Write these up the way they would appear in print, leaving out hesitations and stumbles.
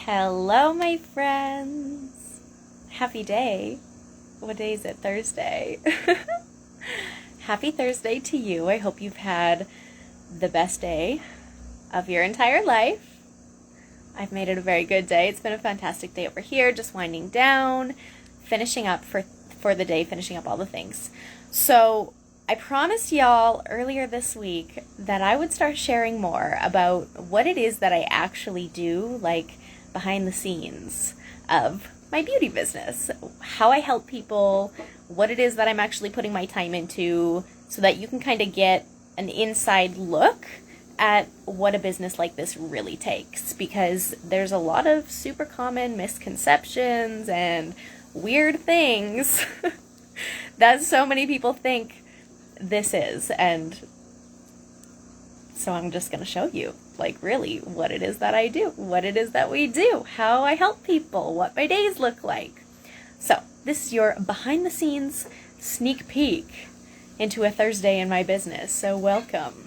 Hello, my friends. Happy day. What day is it? Thursday. Happy Thursday to you. I hope you've had the best day of your entire life. I've made it a very good day. It's been a fantastic day over here, just winding down, finishing up for the day, finishing up all the things. So I promised y'all earlier this week that I would start sharing more about what it is that I actually do, like behind the scenes of my beauty business, how I help people, what it is that I'm actually putting my time into, so that you can kind of get an inside look at what a business like this really takes, because there's a lot of super common misconceptions and weird things that so many people think this is, and so I'm just going to show you, like, really what it is that I do, what it is that we do, how I help people, what my days look like. So this is your behind the scenes sneak peek into a Thursday in my business. So welcome.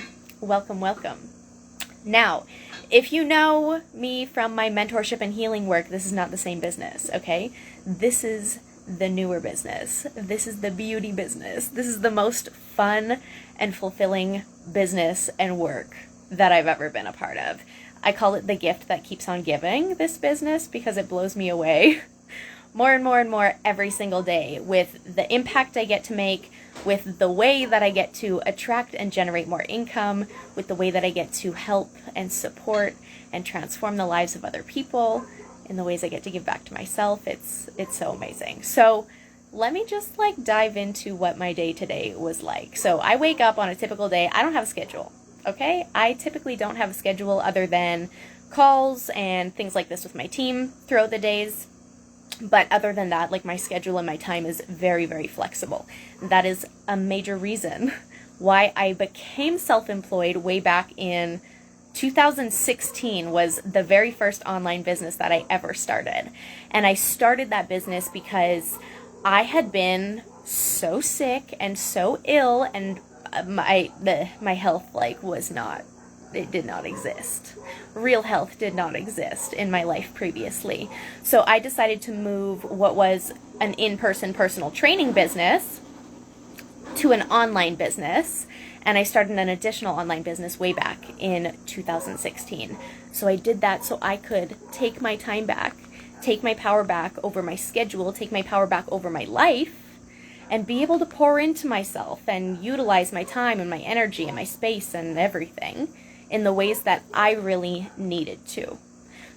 Now, if you know me from my mentorship and healing work, this is not the same business, okay? This is the newer business. This is the beauty business. This is the most fun and fulfilling business and work that I've ever been a part of. I call it the gift that keeps on giving, this business, because it blows me away more and more and more every single day with the impact I get to make, with the way that I get to attract and generate more income, with the way that I get to help and support and transform the lives of other people, in the ways I get to give back to myself. It's so amazing. So let me just dive into what my day today was like. So I wake up on a typical day. I don't have a schedule, okay? I typically don't have a schedule other than calls and things like this with my team throughout the days. But other than that, my schedule and my time is very, very flexible. That is a major reason why I became self-employed way back in 2016 was the very first online business that I ever started. And I started that business because I had been so sick and so ill, and my health it did not exist. Real health did not exist in my life previously. So I decided to move what was an in-person personal training business to an online business. And I started an additional online business way back in 2016. So I did that so I could take my time back, take my power back over my schedule, take my power back over my life, and be able to pour into myself and utilize my time and my energy and my space and everything in the ways that I really needed to.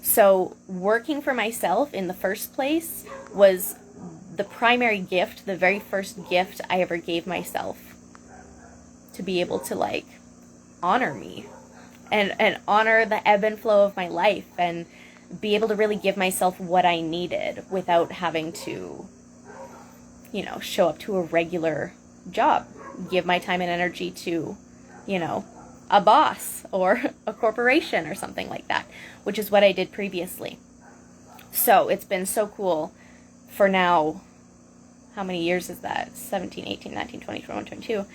So working for myself in the first place was the primary gift, the very first gift I ever gave myself, to be able to honor me and honor the ebb and flow of my life and be able to really give myself what I needed without having to, show up to a regular job, give my time and energy to, a boss or a corporation or something like that, which is what I did previously. So it's been so cool for now. How many years is that? 17, 18, 19, 20, 21, 22.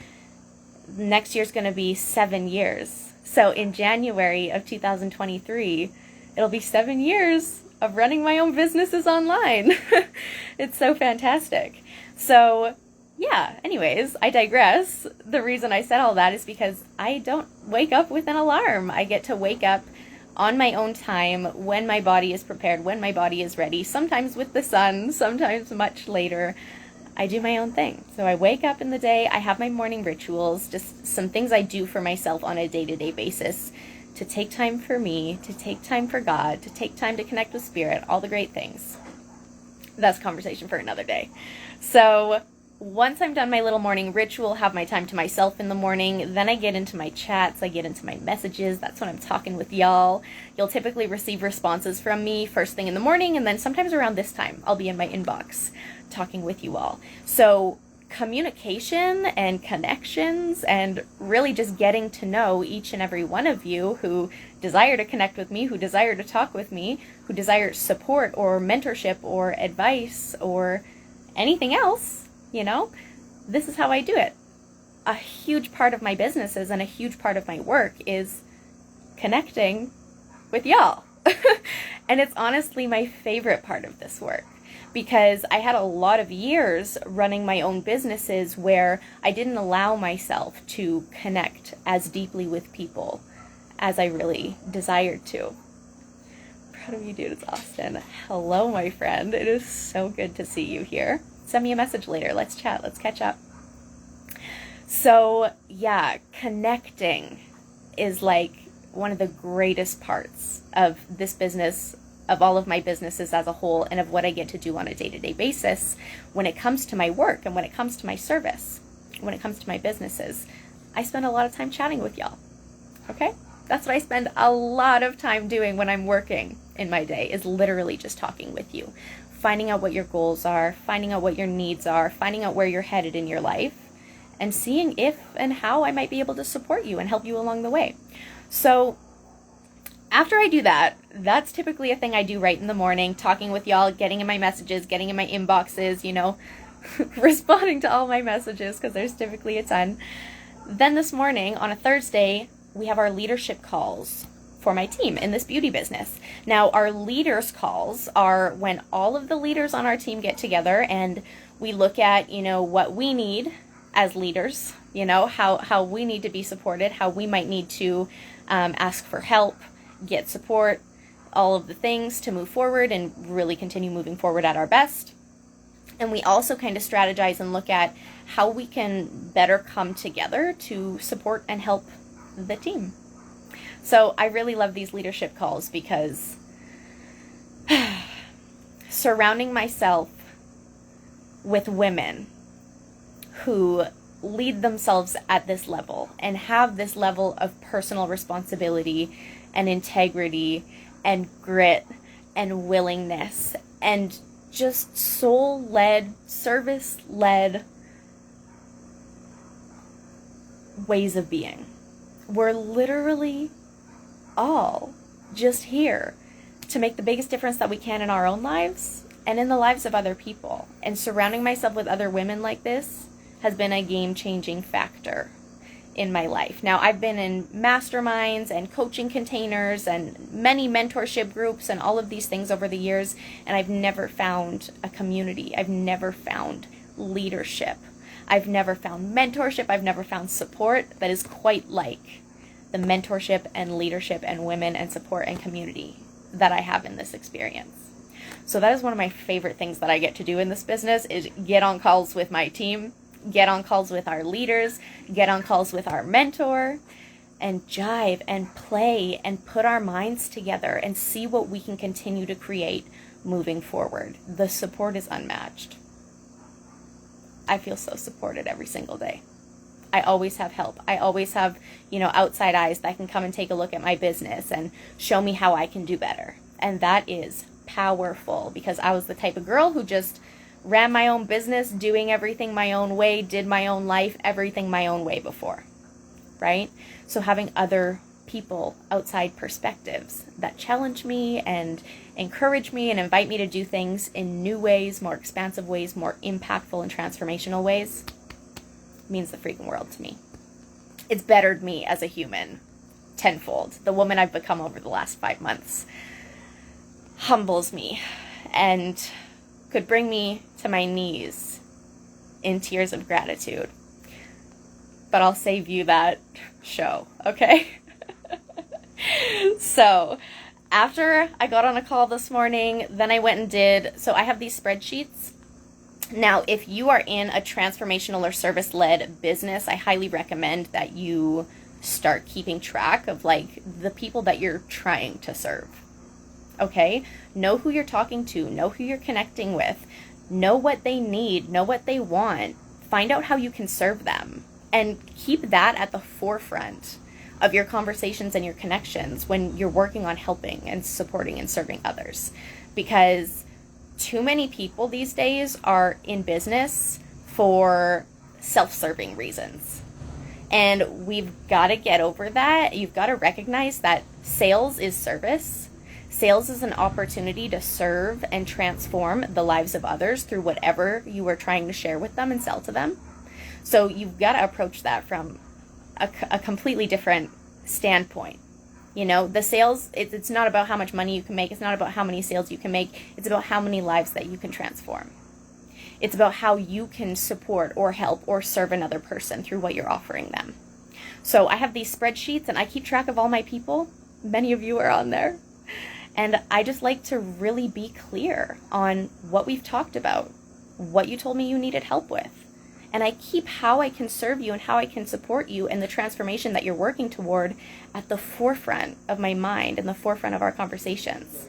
Next year's going to be 7 years. So in January of 2023, it'll be 7 years of running my own businesses online. It's so fantastic. So yeah, anyways, I digress. The reason I said all that is because I don't wake up with an alarm. I get to wake up on my own time, when my body is prepared, when my body is ready, sometimes with the sun, sometimes much later. I do my own thing. So I wake up in the day, I have my morning rituals, just some things I do for myself on a day-to-day basis to take time for me, to take time for God, to take time to connect with Spirit, all the great things. That's a conversation for another day. So once I'm done my little morning ritual, have my time to myself in the morning, then I get into my chats, I get into my messages. That's when I'm talking with y'all. You'll typically receive responses from me first thing in the morning, and then sometimes around this time, I'll be in my inbox talking with you all. So communication and connections and really just getting to know each and every one of you who desire to connect with me, who desire to talk with me, who desire support or mentorship or advice or anything else, this is how I do it. A huge part of my businesses and a huge part of my work is connecting with y'all. And it's honestly my favorite part of this work, because I had a lot of years running my own businesses where I didn't allow myself to connect as deeply with people as I really desired to. Proud of you, dude. It's Austin. Hello, my friend. It is so good to see you here. Send me a message later. Let's chat. Let's catch up. So yeah, connecting is like one of the greatest parts of this business, of all of my businesses as a whole, and of what I get to do on a day-to-day basis when it comes to my work and when it comes to my service, when it comes to my businesses. I spend a lot of time chatting with y'all, okay? That's what I spend a lot of time doing when I'm working in my day, is literally just talking with you, finding out what your goals are, finding out what your needs are, finding out where you're headed in your life, and seeing if and how I might be able to support you and help you along the way. So after I do that, that's typically a thing I do right in the morning, talking with y'all, getting in my messages, getting in my inboxes, you know, responding to all my messages, because there's typically a ton. Then this morning, on a Thursday, we have our leadership calls for my team in this beauty business. Now, our leaders calls are when all of the leaders on our team get together and we look at, you know, what we need as leaders, you know, how we need to be supported, how we might need to ask for help, get support, all of the things to move forward and really continue moving forward at our best. And we also kind of strategize and look at how we can better come together to support and help the team. So I really love these leadership calls because surrounding myself with women who lead themselves at this level and have this level of personal responsibility and integrity and grit and willingness and just soul-led, service-led ways of being. We're literally all just here to make the biggest difference that we can in our own lives and in the lives of other people. And surrounding myself with other women like this has been a game-changing factor in my life. Now, I've been in masterminds and coaching containers and many mentorship groups and all of these things over the years, and I've never found a community. I've never found leadership. I've never found mentorship. I've never found support that is quite like the mentorship and leadership and women and support and community that I have in this experience. So that is one of my favorite things that I get to do in this business, is get on calls with my team, get on calls with our leaders, get on calls with our mentor, and jive and play and put our minds together and see what we can continue to create moving forward. The support is unmatched. I feel so supported every single day. I always have help. I always have, you know, outside eyes that can come and take a look at my business and show me how I can do better. And that is powerful, because I was the type of girl who just ran my own business, doing everything my own way, did my own life, everything my own way before, right? So having other people, outside perspectives that challenge me and encourage me and invite me to do things in new ways, more expansive ways, more impactful and transformational ways, means the freaking world to me. It's bettered me as a human tenfold. The woman I've become over the last 5 months humbles me and could bring me to my knees in tears of gratitude. But I'll save you that show, okay? So after I got on a call this morning, then I went and so I have these spreadsheets. Now, if you are in a transformational or service-led business, I highly recommend that you start keeping track of like the people that you're trying to serve. Okay? Know who you're talking to, know who you're connecting with, know what they need, know what they want, find out how you can serve them, and keep that at the forefront of your conversations and your connections when you're working on helping and supporting and serving others. Because too many people these days are in business for self-serving reasons. And we've got to get over that. You've got to recognize that sales is service. Sales is an opportunity to serve and transform the lives of others through whatever you are trying to share with them and sell to them. So you've got to approach that from a completely different standpoint. You know, the sales, it's not about how much money you can make. It's not about how many sales you can make. It's about how many lives that you can transform. It's about how you can support or help or serve another person through what you're offering them. So I have these spreadsheets and I keep track of all my people. Many of you are on there. And I just like to really be clear on what we've talked about, what you told me you needed help with. And I keep how I can serve you and how I can support you in the transformation that you're working toward at the forefront of my mind and the forefront of our conversations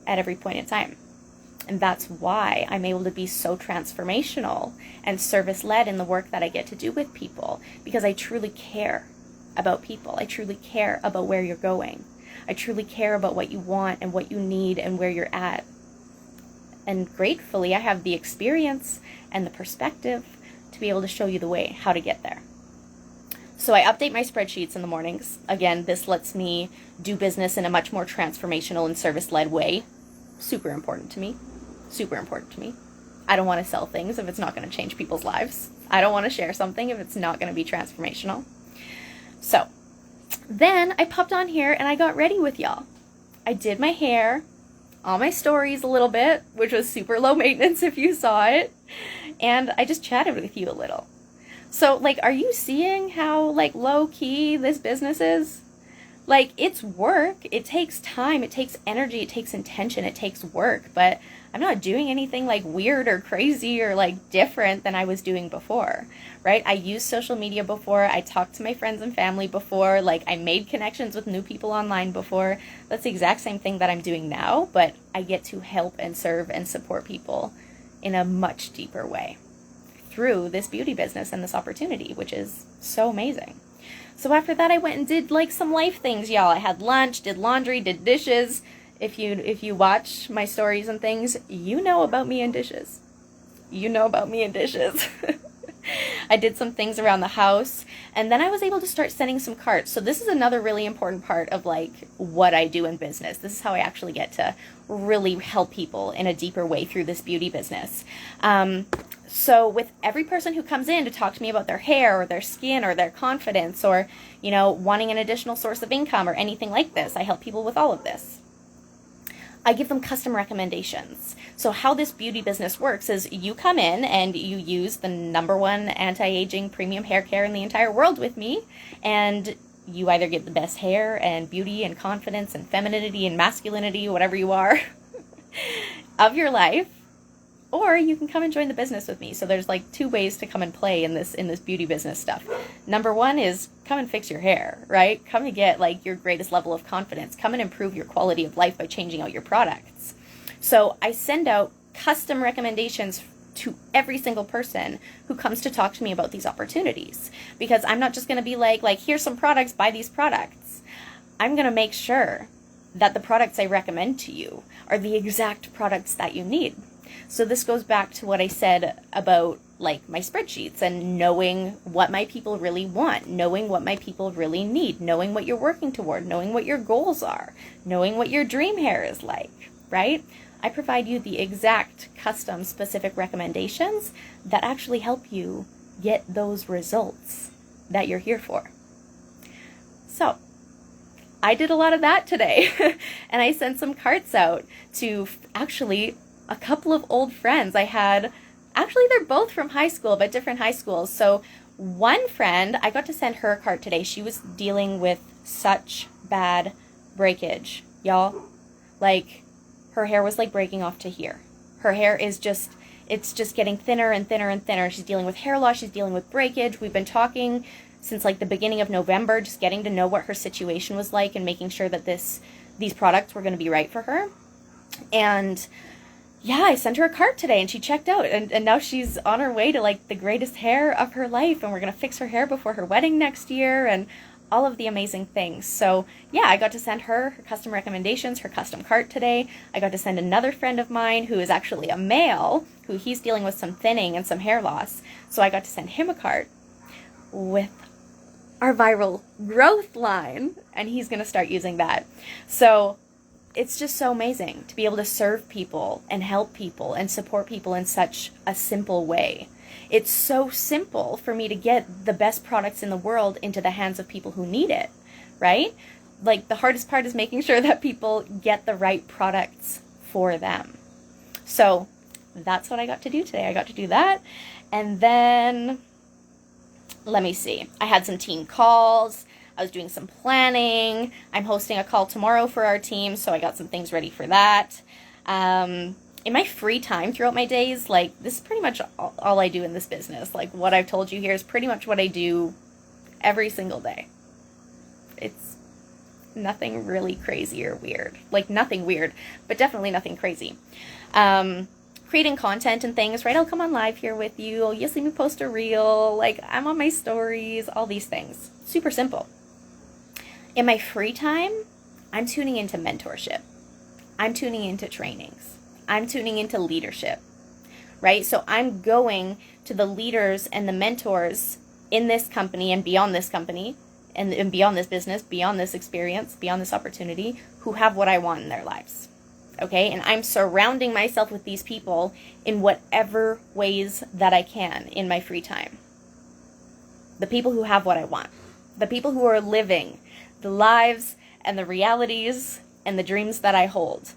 at every point in time. And that's why I'm able to be so transformational and service-led in the work that I get to do with people, because I truly care about people. I truly care about where you're going. I truly care about what you want and what you need and where you're at. And gratefully, I have the experience and the perspective to be able to show you the way, how to get there. So I update my spreadsheets in the mornings. Again, this lets me do business in a much more transformational and service-led way. Super important to me. Super important to me. I don't want to sell things if it's not going to change people's lives. I don't want to share something if it's not going to be transformational. So then I popped on here and I got ready with y'all. I did my hair on my stories a little bit, which was super low maintenance if you saw it. And I just chatted with you a little. So, like, are you seeing how, like, low-key this business is? Like, it's work. It takes time. It takes energy. It takes intention. It takes work. But I'm not doing anything, like, weird or crazy or, like, different than I was doing before, right? I used social media before. I talked to my friends and family before. Like, I made connections with new people online before. That's the exact same thing that I'm doing now, but I get to help and serve and support people in a much deeper way through this beauty business and this opportunity, which is so amazing. So after that, I went and did like some life things, y'all. I had lunch, did laundry, did dishes. If you watch my stories and things, you know about me and dishes. You know about me and dishes. I did some things around the house, and then I was able to start sending some cards. So this is another really important part of like what I do in business. This is how I actually get to really help people in a deeper way through this beauty business. So with every person who comes in to talk to me about their hair or their skin or their confidence or, you know, wanting an additional source of income or anything like this, I help people with all of this. I give them custom recommendations. So how this beauty business works is you come in and you use the #1 anti-aging premium hair care in the entire world with me, and you either get the best hair and beauty and confidence and femininity and masculinity, whatever you are, of your life, or you can come and join the business with me. So there's like 2 ways to come and play in this beauty business stuff. #1 is come and fix your hair, right? Come and get like your greatest level of confidence. Come and improve your quality of life by changing out your products. So I send out custom recommendations to every single person who comes to talk to me about these opportunities, because I'm not just going to be like, here's some products, buy these products. I'm going to make sure that the products I recommend to you are the exact products that you need. So this goes back to what I said about like my spreadsheets and knowing what my people really want, knowing what my people really need, knowing what you're working toward, knowing what your goals are, knowing what your dream hair is like, right? I provide you the exact custom specific recommendations that actually help you get those results that you're here for. So I did a lot of that today and I sent some cards out to actually a couple of old friends I had. Actually, they're both from high school, but different high schools. So one friend, I got to send her a card today. She was dealing with such bad breakage, y'all. Like, her hair was like breaking off to here. Her hair is just, it's just getting thinner and thinner and thinner. She's dealing with hair loss. She's dealing with breakage. We've been talking since like the beginning of November, just getting to know what her situation was like and making sure that these products were going to be right for her. And yeah, I sent her a card today and she checked out, and now she's on her way to like the greatest hair of her life, and we're going to fix her hair before her wedding next year and all of the amazing things. So yeah, I got to send her custom recommendations, her custom cart today. I got to send another friend of mine who is actually a male, who he's dealing with some thinning and some hair loss. So I got to send him a cart with our viral growth line, and he's going to start using that. So it's just so amazing to be able to serve people and help people and support people in such a simple way. It's so simple for me to get the best products in the world into the hands of people who need it, right? like, the hardest part is making sure that people get the right products for them. So that's what I got to do today. I got to do that. And then, let me see. I had some team calls. I was doing some planning. I'm hosting a call tomorrow for our team, so I got some things ready for that. In my free time throughout my days, like, this is pretty much all I do in this business. Like, what I've told you here is pretty much what I do every single day. It's nothing really crazy or weird. Like, nothing weird, but definitely nothing crazy. Creating content and things, right? I'll come on live here with you. You'll see me post a reel. Like, I'm on my stories, all these things. Super simple. In my free time, I'm tuning into mentorship. I'm tuning into trainings. I'm tuning into leadership, right? So I'm going to the leaders and the mentors in this company and beyond this company and beyond this business, beyond this experience, beyond this opportunity, who have what I want in their lives. Okay, and I'm surrounding myself with these people in whatever ways that I can in my free time. The people who have what I want. The people who are living the lives and the realities and the dreams that I hold.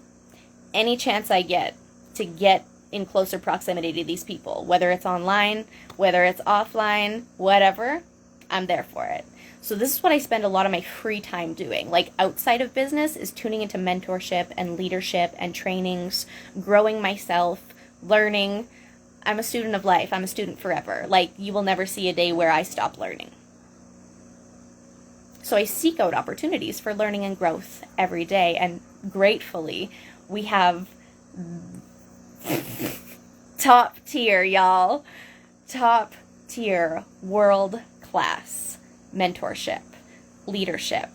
Any chance I get to get in closer proximity to these people, whether it's online, whether it's offline, whatever, I'm there for it. So this is what I spend a lot of my free time doing. Like, outside of business is tuning into mentorship and leadership and trainings, growing myself, learning. I'm a student of life. I'm a student forever. Like, you will never see a day where I stop learning. So I seek out opportunities for learning and growth every day. And gratefully, we have top tier, y'all. Top tier, world class mentorship, leadership,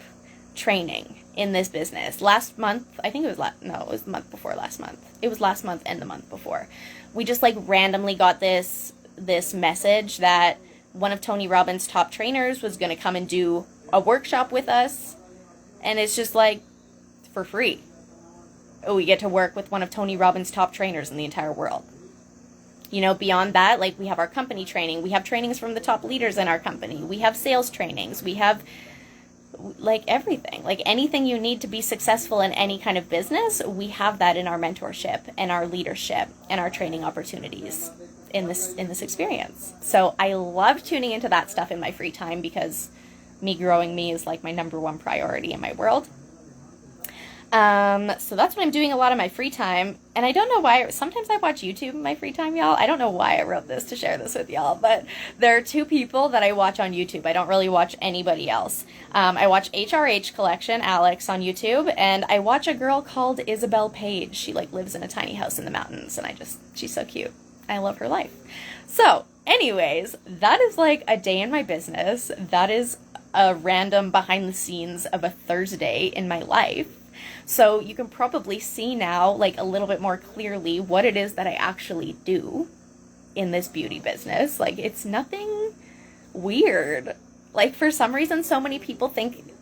training in this business. Last month, I think it was it was the month before last month. It was last month and the month before. We just, like, randomly got this message that one of Tony Robbins' top trainers was going to come and do a workshop with us, and it's just, like, for free. Oh, we get to work with one of Tony Robbins' top trainers in the entire world. You know, beyond that, like, we have our company training. We have trainings from the top leaders in our company. We have sales trainings. We have, like, everything. Like, anything you need to be successful in any kind of business, we have that in our mentorship and our leadership and our training opportunities in this experience. So I love tuning into that stuff in my free time because me growing me is, like, my number one priority in my world. So that's what I'm doing a lot of my free time. And I don't know why, sometimes I watch YouTube in my free time, y'all. I don't know why I wrote this to share this with y'all, but there are two people that I watch on YouTube. I don't really watch anybody else. I watch HRH Collection, Alex, on YouTube, and I watch a girl called Isabel Page. She, like, lives in a tiny house in the mountains, and she's so cute. I love her life. So, anyways, that is, like, a day in my business. That is a random behind the scenes of a Thursday in my life. So you can probably see now, like, a little bit more clearly what it is that I actually do in this beauty business. Like, it's nothing weird. Like, for some reason, so many people think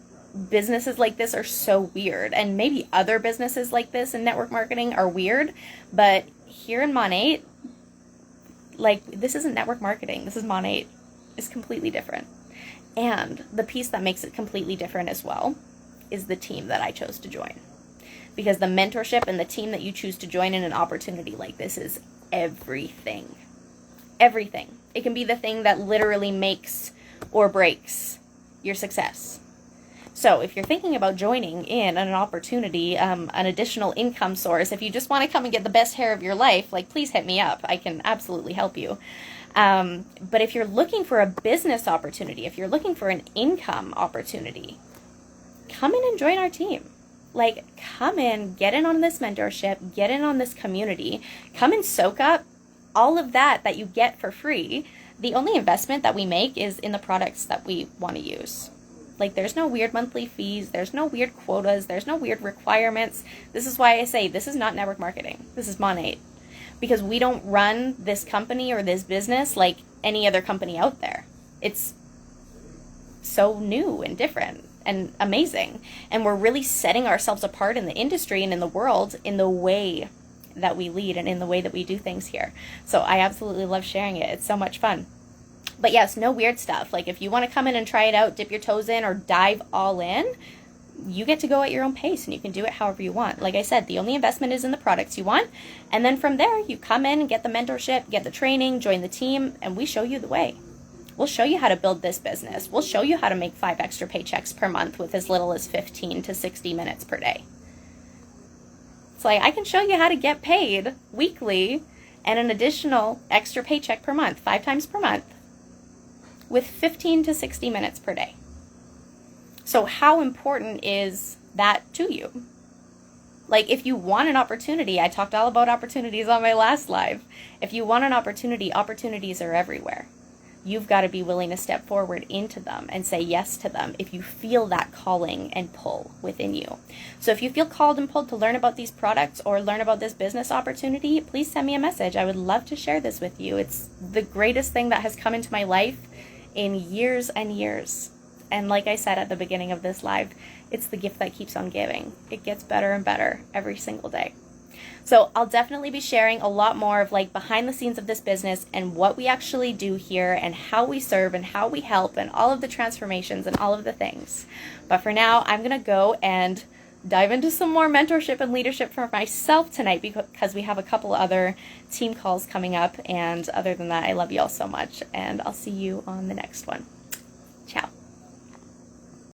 businesses like this are so weird. And maybe other businesses like this in network marketing are weird. But here in Monate, like, this isn't network marketing. This is Monate. It's completely different. And the piece that makes it completely different as well is the team that I chose to join. Because the mentorship and the team that you choose to join in an opportunity like this is everything. Everything. It can be the thing that literally makes or breaks your success. So if you're thinking about joining in an opportunity, an additional income source, if you just want to come and get the best hair of your life, like, please hit me up. I can absolutely help you. But if you're looking for a business opportunity, if you're looking for an income opportunity, come in and join our team. Like, come in, get in on this mentorship, get in on this community, come and soak up all of that you get for free. The only investment that we make is in the products that we want to use. Like, there's no weird monthly fees, there's no weird quotas, there's no weird requirements. This is why I say this is not network marketing. This is Monate. Because we don't run this company or this business like any other company out there. It's so new and different and amazing. And we're really setting ourselves apart in the industry and in the world in the way that we lead and in the way that we do things here. So I absolutely love sharing it. It's so much fun. But yes, no weird stuff. Like, if you want to come in and try it out, dip your toes in, or dive all in, you get to go at your own pace and you can do it however you want. Like I said, the only investment is in the products you want. And then from there, you come in and get the mentorship, get the training, join the team, and we show you the way. We'll show you how to build this business. We'll show you how to make 5 extra paychecks per month with as little as 15 to 60 minutes per day. It's like, I can show you how to get paid weekly and an additional extra paycheck per month, 5 times per month, with 15 to 60 minutes per day. So how important is that to you? Like, if you want an opportunity, I talked all about opportunities on my last live. If you want an opportunity, opportunities are everywhere. You've got to be willing to step forward into them and say yes to them if you feel that calling and pull within you. So if you feel called and pulled to learn about these products or learn about this business opportunity, please send me a message. I would love to share this with you. It's the greatest thing that has come into my life in years and years. And like I said at the beginning of this live, it's the gift that keeps on giving. It gets better and better every single day. So I'll definitely be sharing a lot more of like behind the scenes of this business and what we actually do here and how we serve and how we help and all of the transformations and all of the things. But for now, I'm going to go and dive into some more mentorship and leadership for myself tonight because we have a couple other team calls coming up. And other than that, I love you all so much and I'll see you on the next one.